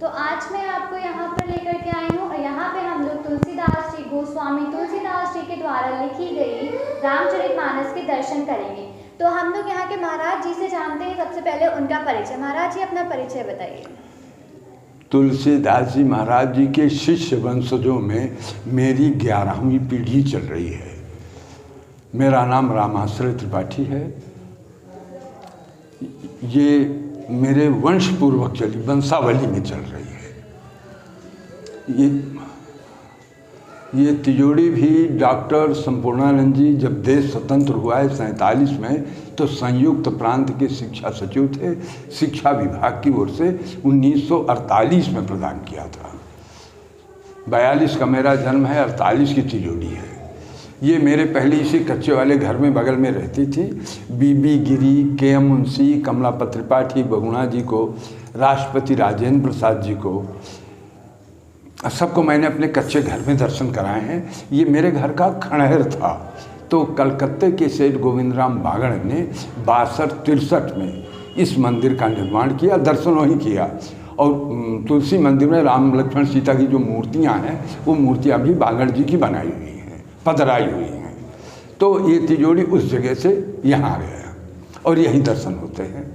तो आज मैं आपको यहाँ पर लेकर के आई हूँ और यहाँ पे हम लोग तुलसीदास जी गोस्वामी तुलसीदास जी के द्वारा लिखी गई रामचरितमानस के दर्शन करेंगे। तो हम लोग यहाँ के महाराज जी से जानते हैं। सबसे पहले उनका परिचय। महाराज जी अपना परिचय बताइए। तुलसीदास जी महाराज जी के शिष्य वंशजों में मेरी 11वीं पीढ़ी चल रही है। मेरा नाम रामाश्रय त्रिपाठी है। ये मेरे वंश पूर्वक चली वंशावली में चल रही है। ये तिजोड़ी भी डॉक्टर संपूर्णानंद जी जब देश स्वतंत्र हुआ है 47 में, तो संयुक्त प्रांत के शिक्षा सचिव थे। शिक्षा विभाग की ओर से 1948 में प्रदान किया था। 42 का मेरा जन्म है, 48 की तिजोड़ी है। ये मेरे पहले इसी कच्चे वाले घर में बगल में रहती थी। बीबी गिरी, के एम मुंशी, कमलापत त्रिपाठी, बहुगुणा जी को, राष्ट्रपति राजेंद्र प्रसाद जी को, सबको मैंने अपने कच्चे घर में दर्शन कराए हैं। ये मेरे घर का खंडहर था। तो कलकत्ते के सेठ गोविंद राम बागड़ ने 62-63 में इस मंदिर का निर्माण किया, दर्शन वहीं किया। और तुलसी मंदिर में राम लक्ष्मण सीता की जो मूर्तियाँ हैं वो मूर्तियाँ भी बागड़ जी की बनाई हुई हैं, पधराई हुई हैं। तो ये तिजोड़ी उस जगह से यहाँ आ गया और यहीं दर्शन होते हैं।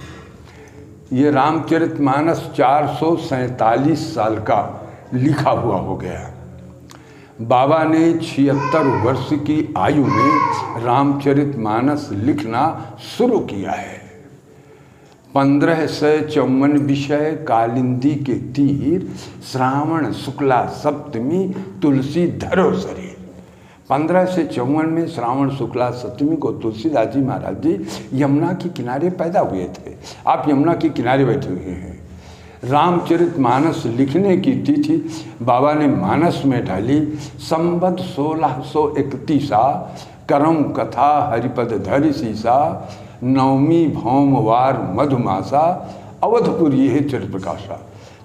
ये रामचरितमानस 447 साल का लिखा हुआ हो गया। बाबा ने 76 वर्ष की आयु में रामचरितमानस लिखना शुरू किया है। 1554 विषय, कालिंदी के तीर, श्रावण शुक्ला सप्तमी, तुलसी धरो शरीर। 1554 में श्रावण शुक्ला सप्तमी को तुलसीदास जी महाराज जी यमुना के किनारे पैदा हुए थे। आप यमुना के किनारे बैठे हुए हैं। रामचरितमानस लिखने की तिथि बाबा ने मानस में डाली संवत 1631, करम कथा हरिपद धरि सीसा, नवमी भौमवार मधुमासा, अवधपुरी है चिरप्रकाशा।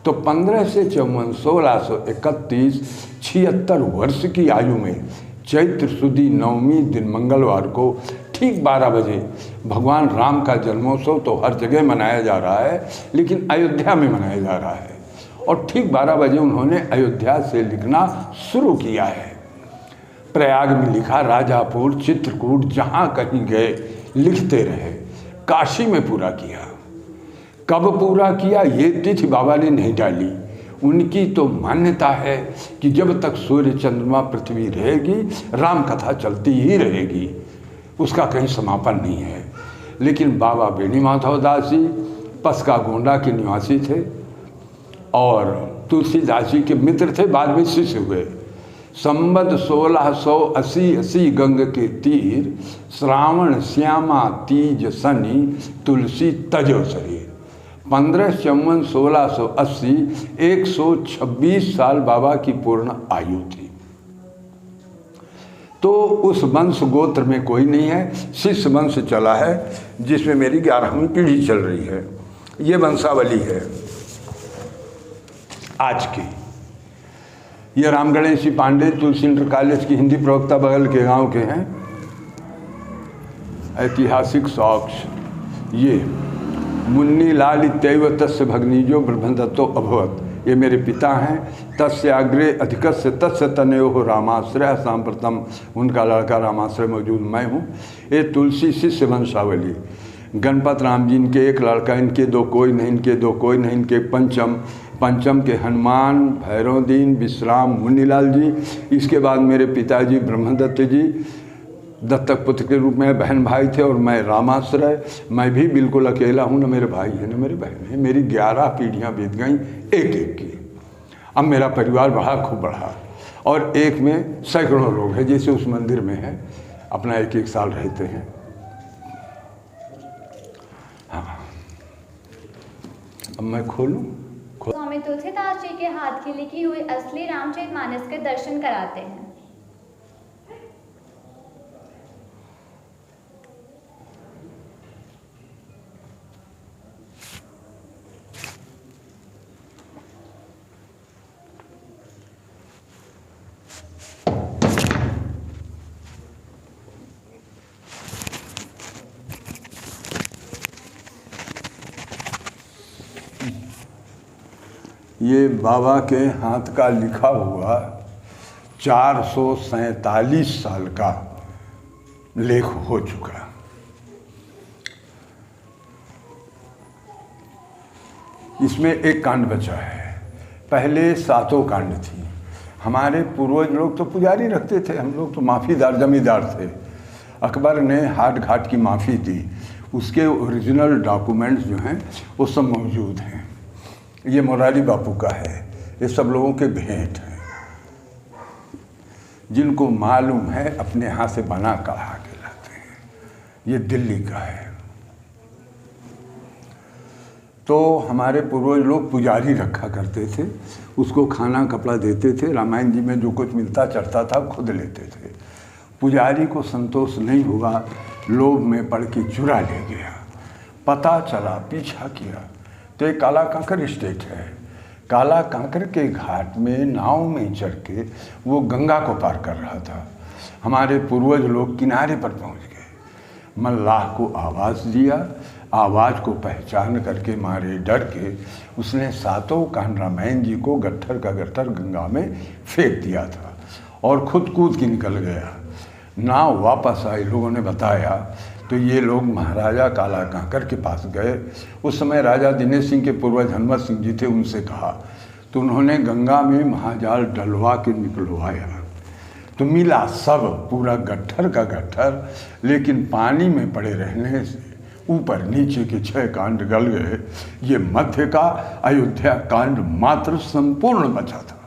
तो 15 से 54, 1631, 76 वर्ष की आयु में चैत्र सुदी नवमी दिन मंगलवार को ठीक 12 बजे भगवान राम का जन्मोत्सव तो हर जगह मनाया जा रहा है, लेकिन अयोध्या में मनाया जा रहा है। और ठीक 12 बजे उन्होंने अयोध्या से लिखना शुरू किया है। प्रयाग में लिखा, राजापुर, चित्रकूट, जहाँ कहीं गए लिखते रहे। काशी में पूरा किया। कब पूरा किया ये तिथि बाबा ने नहीं डाली। उनकी तो मान्यता है कि जब तक सूर्य चंद्रमा पृथ्वी रहेगी राम कथा चलती ही रहेगी, उसका कहीं समापन नहीं है। लेकिन बाबा बेनी माधव दास जी पसका गोंडा के निवासी थे और तुलसीदास जी के मित्र थे, बाद में शिष्य हुए। संवत 1680 गंग के तीर, श्रावण श्यामा तीज शनि, तुलसी तजो शरीर। 15/4/1680, 126 साल बाबा की पूर्ण आयु थी। तो उस वंश गोत्र में कोई नहीं है, शिष्य वंश चला है जिसमें मेरी 11वीं पीढ़ी चल रही है। ये वंशावली है आज की। ये राम गणेश जी पांडे तुलसी इंटर कॉलेज की हिंदी प्रवक्ता बगल के गांव के हैं। ऐतिहासिक साक्ष्य ये मुन्नी लाल इत्यैव तस्य भगनीजो ब्रह्मदत्तो अभवत्। ये मेरे पिता हैं। तस्य अग्रे अधिकस्य तस्य तनयोः रामाश्रय सांप्रतम। उनका लड़का रामाश्रय मौजूद मैं हूँ। ये तुलसी शिष्य वंशावली। गणपत राम जी इनके एक लड़का, इनके दो कोई नहीं, इनके दो कोई नहीं, इनके पंचम के हनुमान, भैरवदीन, विश्राम, मुन्नीलाल जी। इसके बाद मेरे पिताजी ब्रह्मदत्त जी दत्तक पुत्र के रूप में बहन भाई थे और मैं रामाश्रय। मैं भी बिल्कुल अकेला हूँ, न मेरे भाई हैं न मेरी बहन है। मेरी 11 पीढ़ियाँ बीत गईं एक एक की। अब मेरा परिवार बढ़ा, खूब बढ़ा, और एक में सैकड़ों लोग हैं, जैसे उस मंदिर में है, अपना एक एक साल रहते हैं। हाँ, अब मैं खोलूँ। स्वामी तुलसीदास जी के हाथ की लिखी हुई असली रामचरितमानस के दर्शन कराते हैं। ये बाबा के हाथ का लिखा हुआ 447 साल का लेख हो चुका। इसमें एक कांड बचा है। पहले 7 कांड थी। हमारे पूर्वज लोग तो पुजारी रखते थे, हम लोग तो माफ़ीदार जमींदार थे। अकबर ने हाट घाट की माफ़ी दी, उसके ओरिजिनल डॉक्यूमेंट्स जो हैं वो सब मौजूद हैं। ये मोरारी बापू का है, ये सब लोगों के भेंट हैं जिनको मालूम है अपने हाथ से बना कहा के लाते हैं। ये दिल्ली का है। तो हमारे पूर्वज लोग पुजारी रखा करते थे, उसको खाना कपड़ा देते थे, रामायण जी में जो कुछ मिलता चढ़ता था खुद लेते थे। पुजारी को संतोष नहीं हुआ, लोभ में पड़ के चुरा ले गया। पता चला, पीछा किया तो एक काला कांकर स्टेट है। काला कांकर के घाट में नाव में चढ़ के वो गंगा को पार कर रहा था। हमारे पूर्वज लोग किनारे पर पहुंच गए। मल्लाह को आवाज़ दिया, आवाज़ को पहचान करके मारे डर के उसने 7 कांड रामायण जी को गट्ठर का गट्ठर गंगा में फेंक दिया था और खुद कूद के निकल गया। नाव वापस आई, लोगों ने बताया तो ये लोग महाराजा काला कांकर के पास गए। उस समय राजा दिनेश सिंह के पूर्वज हनुमत सिंह जी थे, उनसे कहा तो उन्होंने गंगा में महाजाल डलवा के निकलवाया तो मिला सब पूरा गट्ठर का गट्ठर, लेकिन पानी में पड़े रहने से ऊपर नीचे के 6 कांड गल गए। ये मध्य का अयोध्या कांड मात्र संपूर्ण बचा था।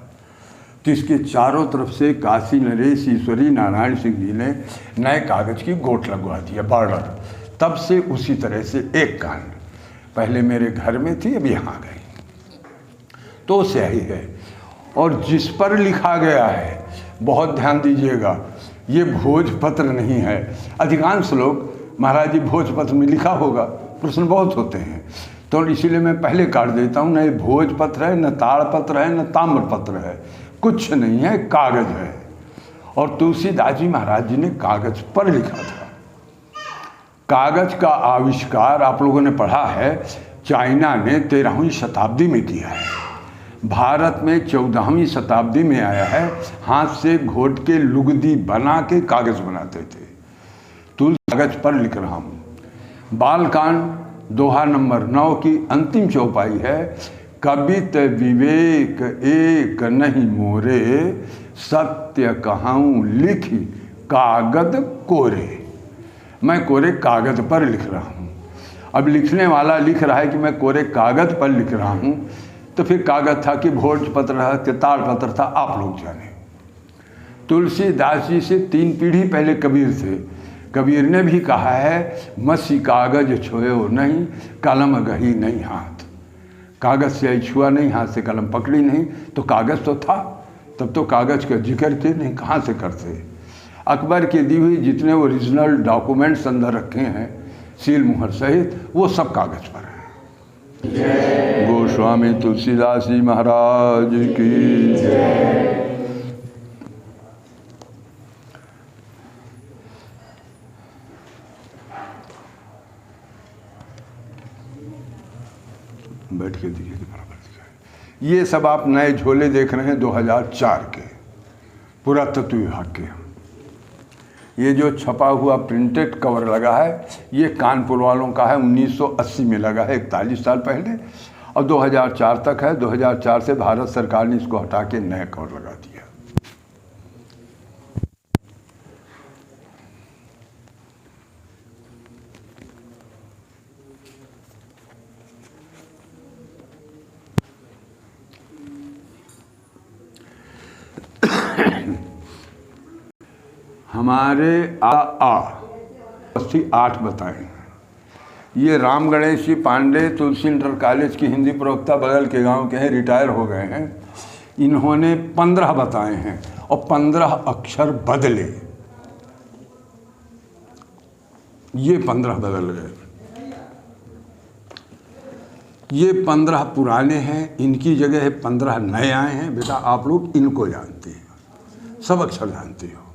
तो इसके चारों तरफ से काशी नरेश ईश्वरी नारायण सिंह जी ने नए कागज की गोट लगवा दिया, बॉर्डर। तब से उसी तरह से एक कांड पहले मेरे घर में थी, अब यहाँ गई तो स्याही है। और जिस पर लिखा गया है, बहुत ध्यान दीजिएगा, ये भोजपत्र नहीं है। अधिकांश लोग महाराज जी भोजपत्र में लिखा होगा, प्रश्न बहुत होते हैं, तो इसीलिए मैं पहले काट देता हूँ। न ये भोजपत्र है, न ताड़पत्र है, न ताम्रपत्र है, कुछ नहीं है, कागज है। और तुलसीदास जी महाराज जी ने कागज पर लिखा था। कागज का आविष्कार आप लोगों ने पढ़ा है, चाइना ने 13वीं शताब्दी में किया है। भारत में 14वीं शताब्दी में आया है। हाथ से घोट के लुगदी बना के कागज बनाते थे। तुलसी कागज पर लिख रहा हूँ। बालकांड दोहा नंबर 9 की अंतिम चौपाई है, कबित विवेक एक नहीं मोरे, सत्य कहाऊँ लिखी कागद कोरे। मैं कोरे कागज पर लिख रहा हूँ। अब लिखने वाला लिख रहा है कि मैं कोरे कागज पर लिख रहा हूँ, तो फिर कागज था कि भोजपत्र था कि ताड़पत्र था, आप लोग जाने। तुलसीदास जी से 3 पीढ़ी पहले कबीर थे। कबीर ने भी कहा है, मसी कागज छोयो नहीं, कलम गही नहीं हाथ। कागज से छुआ नहीं, हाथ से कलम पकड़ी नहीं, तो कागज तो था। तब तो कागज का जिक्र थे नहीं, कहाँ से करते। अकबर के दी हुई जितने ओरिजिनल डॉक्यूमेंट्स अंदर रखे हैं सील मुहर सहित, वो सब कागज पर है। गोस्वामी तुलसीदास जी महाराज की जय। बैठ के दिखे के बराबर दिखाए। ये सब आप नए झोले देख रहे हैं 2004 के, पुरातत्व विभाग के। ये जो छपा हुआ प्रिंटेड कवर लगा है, ये कानपुर वालों का है, 1980 में लगा है, 41 साल पहले, और 2004 तक है। 2004 से भारत सरकार ने इसको हटा के नया कवर लगा दिया। हमारे अस्सी 8 बताएं। ये राम गणेश जी पांडे तुलसी इंटर कॉलेज की हिंदी प्रवक्ता बगल के गांव के हैं, रिटायर हो गए हैं। इन्होंने 15 बताए हैं और 15 अक्षर बदले। ये 15 बदल गए। ये 15 पुराने हैं, इनकी जगह है 15 नए आए हैं। बेटा आप लोग इनको जानते हैं, सब अक्षर जानते हो।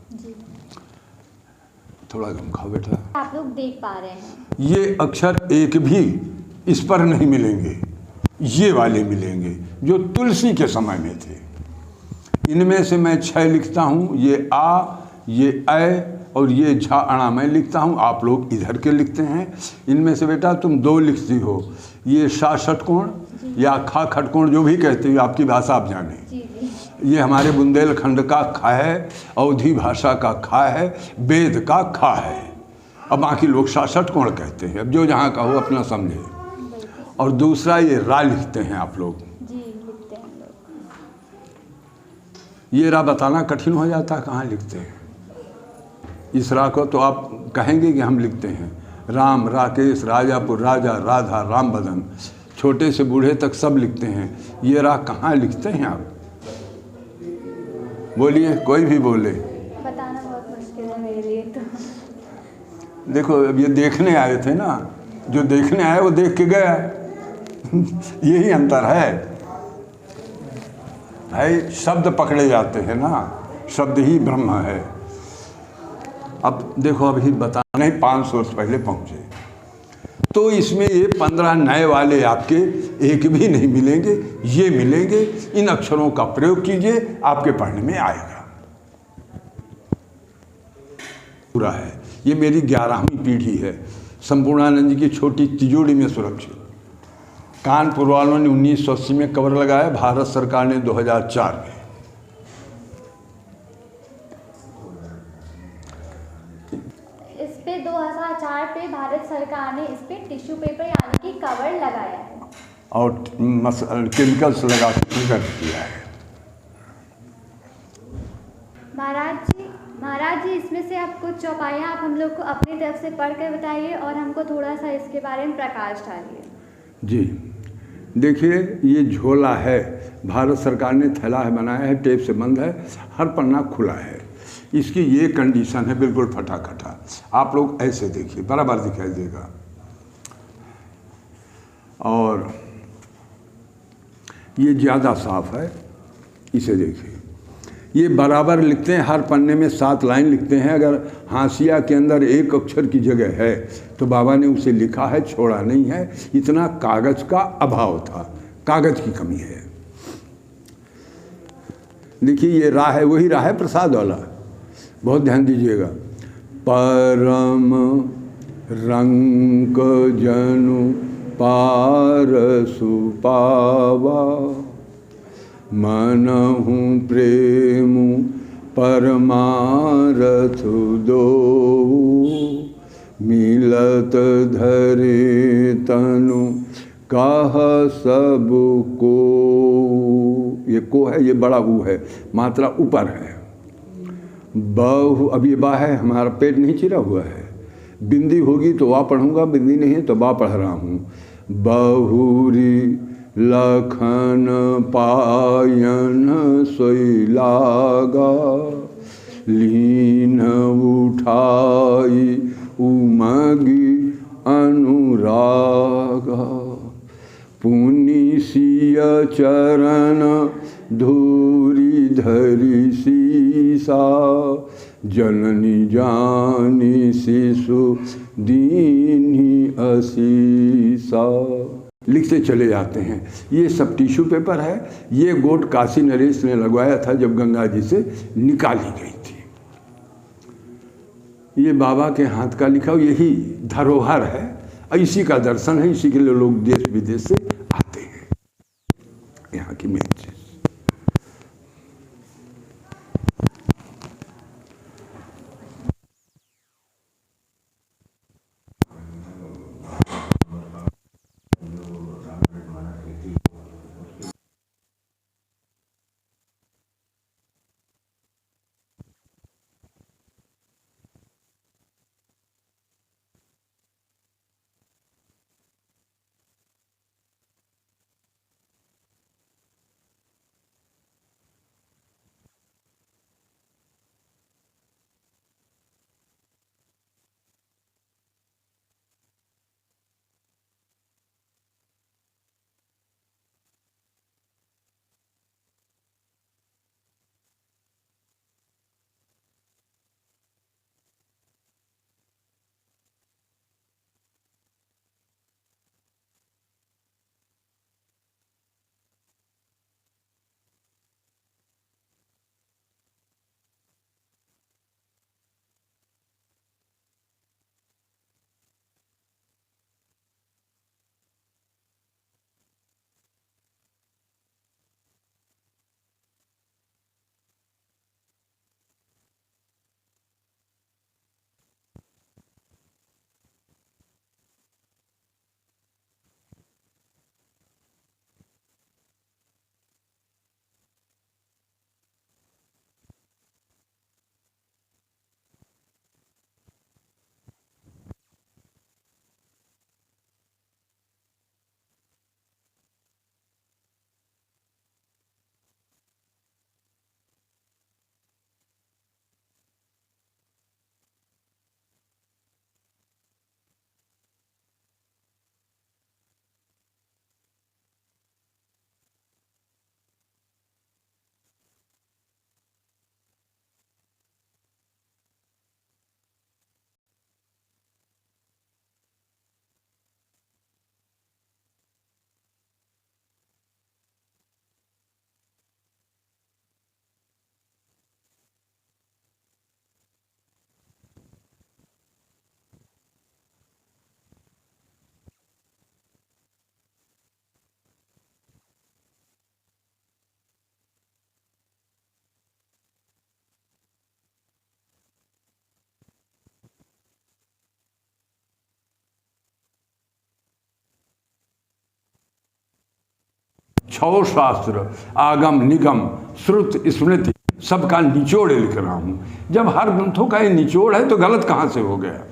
थोड़ा कम खाओ बेटा। आप लोग देख पा रहे हैं, ये अक्षर एक भी इस पर नहीं मिलेंगे। ये वाले मिलेंगे जो तुलसी के समय में थे। इनमें से मैं 6 लिखता हूँ, ये आ, ये ऐ और ये झा अणा मैं लिखता हूँ, आप लोग इधर के लिखते हैं। इनमें से बेटा तुम 2 लिखती हो, ये सा षटकोण या खा खटकोण, जो भी कहते हो, आपकी भाषा आप जाने। ये हमारे बुंदेलखंड का खा है, अवधी भाषा का खा है, वेद का खा है। अब बाकी लोग सा षटकोण कहते हैं, अब जो जहाँ का हो अपना समझे। और दूसरा ये रा लिखते हैं आप लोग। जी लिखते हैं लोग। ये रा बताना कठिन हो जाता है, कहाँ लिखते हैं इस रा को, तो आप कहेंगे कि हम लिखते हैं राम, राकेश, राजापुर, राजा, राधा, राम बदन, छोटे से बूढ़े तक सब लिखते हैं। ये रा कहाँ लिखते हैं आप? बोलिए, कोई भी बोले। बताना बहुत मुश्किल है मेरे लिए तो। देखो अब ये देखने आए थे ना, जो देखने आए वो देख के गया। यही अंतर है भाई, शब्द पकड़े जाते हैं ना, शब्द ही ब्रह्म है। अब देखो अभी बताने 500 वर्ष पहले पहुंचे, तो इसमें ये 15 नए वाले आपके एक भी नहीं मिलेंगे, ये मिलेंगे। इन अक्षरों का प्रयोग कीजिए, आपके पढ़ने में आएगा। पूरा है, ये मेरी 11वीं पीढ़ी है, संपूर्णानंद जी की छोटी तिजोरी में सुरक्षित। कानपुर वालों ने 1980 में कवर लगाया, भारत सरकार ने 2004 में। इस पे 2004 पे भारत सरकार ने इस पे टिश्यू पेपर यानी कि कवर लगाया है और केमिकल्स लगा के कर दिया है। महाराज जी इसमें से आप कुछ चौपाइयाँ आप हम लोग को अपनी तरफ से पढ़ कर बताइए और हमको थोड़ा सा इसके बारे में प्रकाश डालिए। जी देखिए, ये झोला है, भारत सरकार ने थैला है बनाया है, टेप से बंद है, हर पन्ना खुला है। इसकी ये कंडीशन है, बिल्कुल फटाखटा। आप लोग ऐसे देखिए, बराबर दिखाई देगा। और ये ज़्यादा साफ है, इसे देखिए। ये बराबर लिखते हैं, हर पन्ने में 7 लाइन लिखते हैं। अगर हाशिया के अंदर एक अक्षर की जगह है तो बाबा ने उसे लिखा है, छोड़ा नहीं है। इतना कागज का अभाव था, कागज की कमी है। देखिए ये राह है, वही राह है प्रसाद वाला, बहुत ध्यान दीजिएगा। परम रंग जनु पारसु पावा, मनहु प्रेम परमारथ दो, मिलत धरे तनु कह सब को। ये को है, ये बड़ा हु है, मात्रा ऊपर है। बहु, अब ये बा है, हमारा पेट नहीं चिरा हुआ है। बिंदी होगी तो वाह पढ़ूंगा, बिंदी नहीं है तो बा पढ़ रहा हूँ। बहुरी लखन पायन सोई लागा, लीन उठाई उमगी अनुरागा, पुनि सिय चरण धूरी धरी सीसा, जननी जानी शिशु दीन्ही असीसा। लिखते चले जाते हैं। ये सब टिश्यू पेपर है। ये गोट काशी नरेश ने लगवाया था जब गंगा जी से निकाली गई थी। ये बाबा के हाथ का लिखा, यही धरोहर है, इसी का दर्शन है, इसी के लिए लोग देश विदेश से आते हैं। यहाँ की मेन चीज छौ शास्त्र, आगम निगम श्रुत स्मृति सबका निचोड़ लिख रहा हूँ। जब हर ग्रंथों का ये निचोड़ है तो गलत कहाँ से हो गया?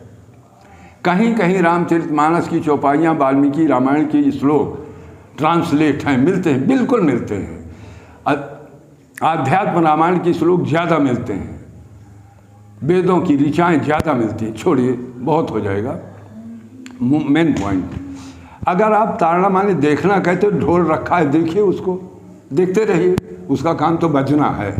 कहीं कहीं रामचरितमानस की चौपाइयाँ वाल्मीकि रामायण की श्लोक ट्रांसलेट हैं, मिलते हैं, बिल्कुल मिलते हैं। आध्यात्म रामायण की श्लोक ज़्यादा मिलते हैं, वेदों की ऋचाएँ ज़्यादा मिलती हैं। छोड़िए, बहुत हो जाएगा। मेन पॉइंट, अगर आप ताड़ना माने देखना कहते हो, ढोल रखा है, देखिए उसको, देखते रहिए, उसका काम तो बजना है।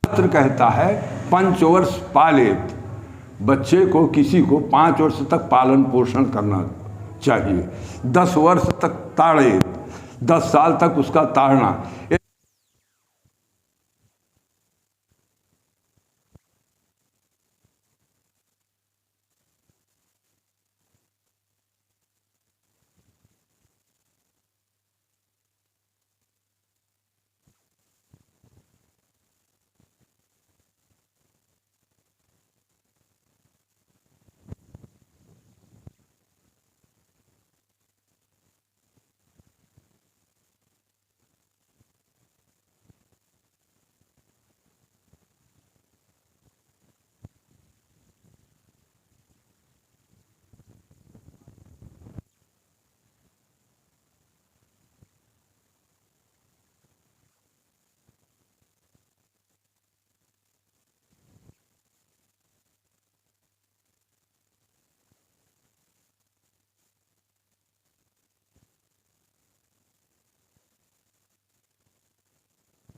शास्त्र कहता है पंचवर्ष पालेत, बच्चे को किसी को 5 वर्ष तक पालन पोषण करना चाहिए, 10 वर्ष तक ताड़ेत, 10 साल तक उसका ताड़ना।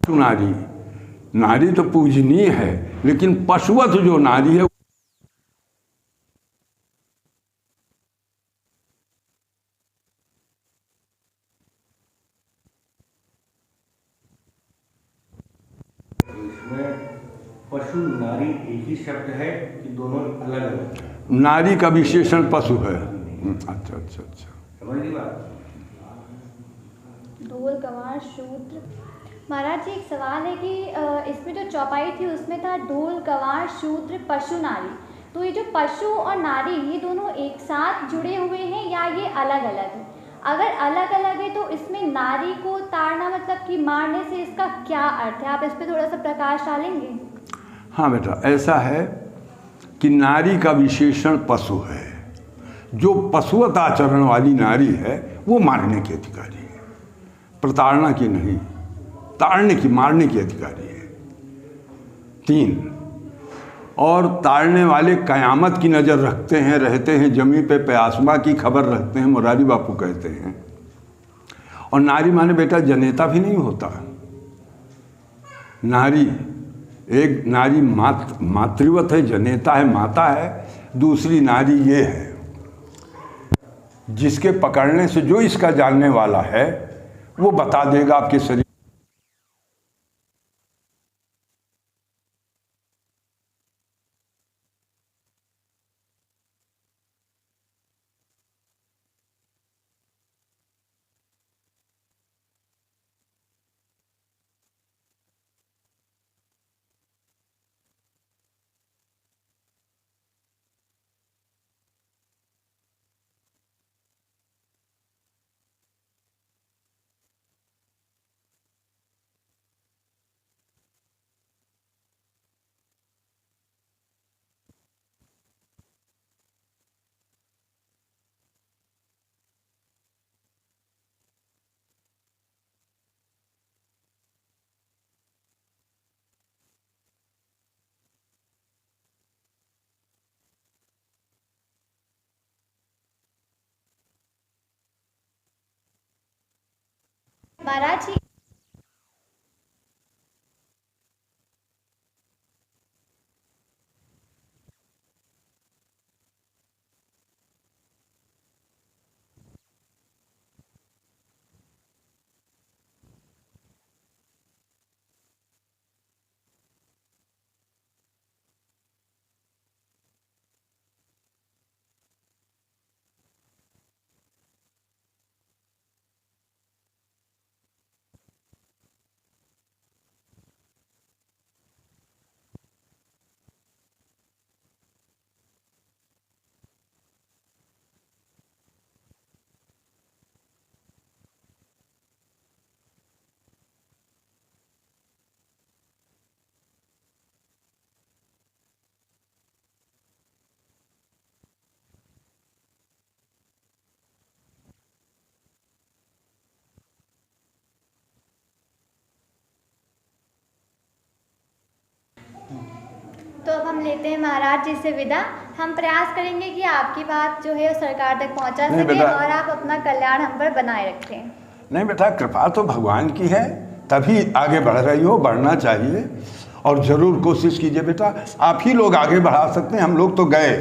नारी, नारी तो पूजनीय है, लेकिन पशुवत जो नारी है, पशु नारी एक ही शब्द है कि दोनों अलग अलग? नारी का विशेषण पशु है। अच्छा अच्छा अच्छा, समझ ली बात। ढोल गवार शूद्र। महाराज जी, एक सवाल है कि इसमें जो चौपाई थी उसमें था ढोल गवार शूद्र पशु नारी, तो ये जो पशु और नारी ये दोनों एक साथ जुड़े हुए हैं या ये अलग अलग है? अगर अलग अलग है तो इसमें नारी को ताड़ना मतलब कि मारने से इसका क्या अर्थ है? आप इस पर थोड़ा सा प्रकाश डालेंगे? हाँ बेटा, ऐसा है कि नारी का विशेषण पशु है। जो पशुवत आचरण वाली नारी है वो मारने की अधिकारी है, प्रताड़ना की नहीं, ताड़ने की, मारने की अधिकारी है। 3, और ताड़ने वाले कयामत की नज़र रखते हैं, रहते हैं जमी पे, प्यासमा की खबर रखते हैं, मुरारी बापू कहते हैं। और नारी माने बेटा जनेता भी नहीं होता। नारी एक नारी मातृवत है, जनेता है, माता है। दूसरी नारी ये है जिसके पकड़ने से जो इसका जानने वाला है वो बता देगा आपके शरीर। महाराज जी, हम लेते हैं महाराज जी से विदा। हम प्रयास करेंगे कि आपकी बात जो है सरकार तक पहुंचा नहीं सके बेटा। और आप अपना कल्याण हम पर बनाए रखें। नहीं बेटा, कृपा तो भगवान की है, तभी आगे बढ़ रही हो, बढ़ना चाहिए और ज़रूर कोशिश कीजिए बेटा। आप ही लोग आगे बढ़ा सकते हैं, हम लोग तो गए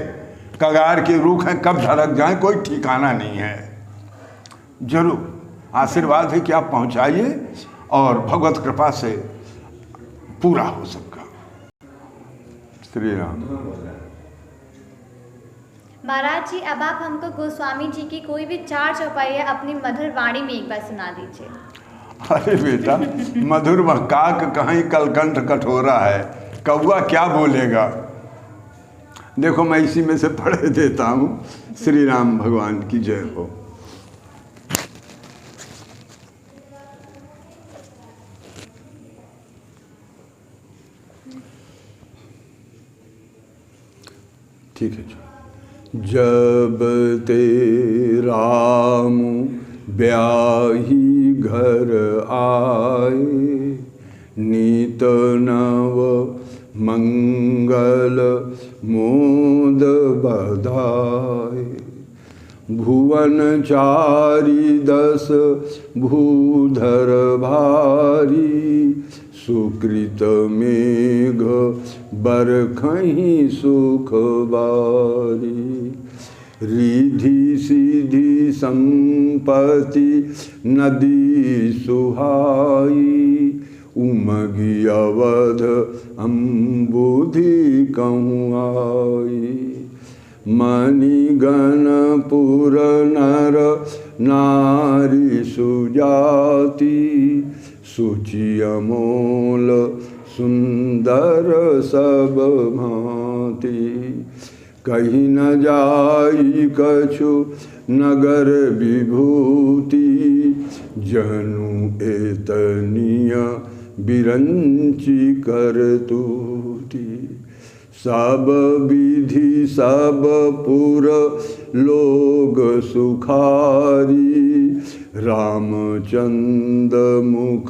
कगार के रुख हैं, कब धड़क जाए कोई ठिकाना नहीं है। जरूर आशीर्वाद है कि आप पहुंचाइए और भगवत कृपा से पूरा हो सबका। श्री राम। महाराज जी, अब आप हमको गोस्वामी जी की कोई भी 4 चौपाइयाँ अपनी मधुर वाणी में एक बार सुना दीजिए। अरे बेटा, मधुर वह काक कहीं कलकंठ कठोरा है, कौआ क्या बोलेगा। देखो मैं इसी में से पढ़ देता हूँ। श्री राम भगवान की जय हो। ठीक है जी। जब ते राम ब्याही घर आए, नीत नव मंगल मोद बधाए। भुवन चारि 10 भूधर भारी, सुकृत मेघ बरखहीं सुख बारी। रिधि सिद्धि संपत्ति नदी सुहाई, उमगी अवध अम्बुधि कहूँ आई। मणिगणपुर नर नारी सुजाति, सुचि अमोल सुंदर सब भांति। कहीं न जाई कछु नगर विभूति, जनु एतनिय बिरंची करतूति। सब विधि सब पुर लोग सुखारी, रामचंद्र मुख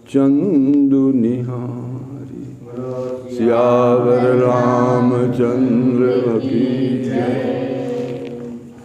चंदु निहारी। सियावर रामचंद्र की जय।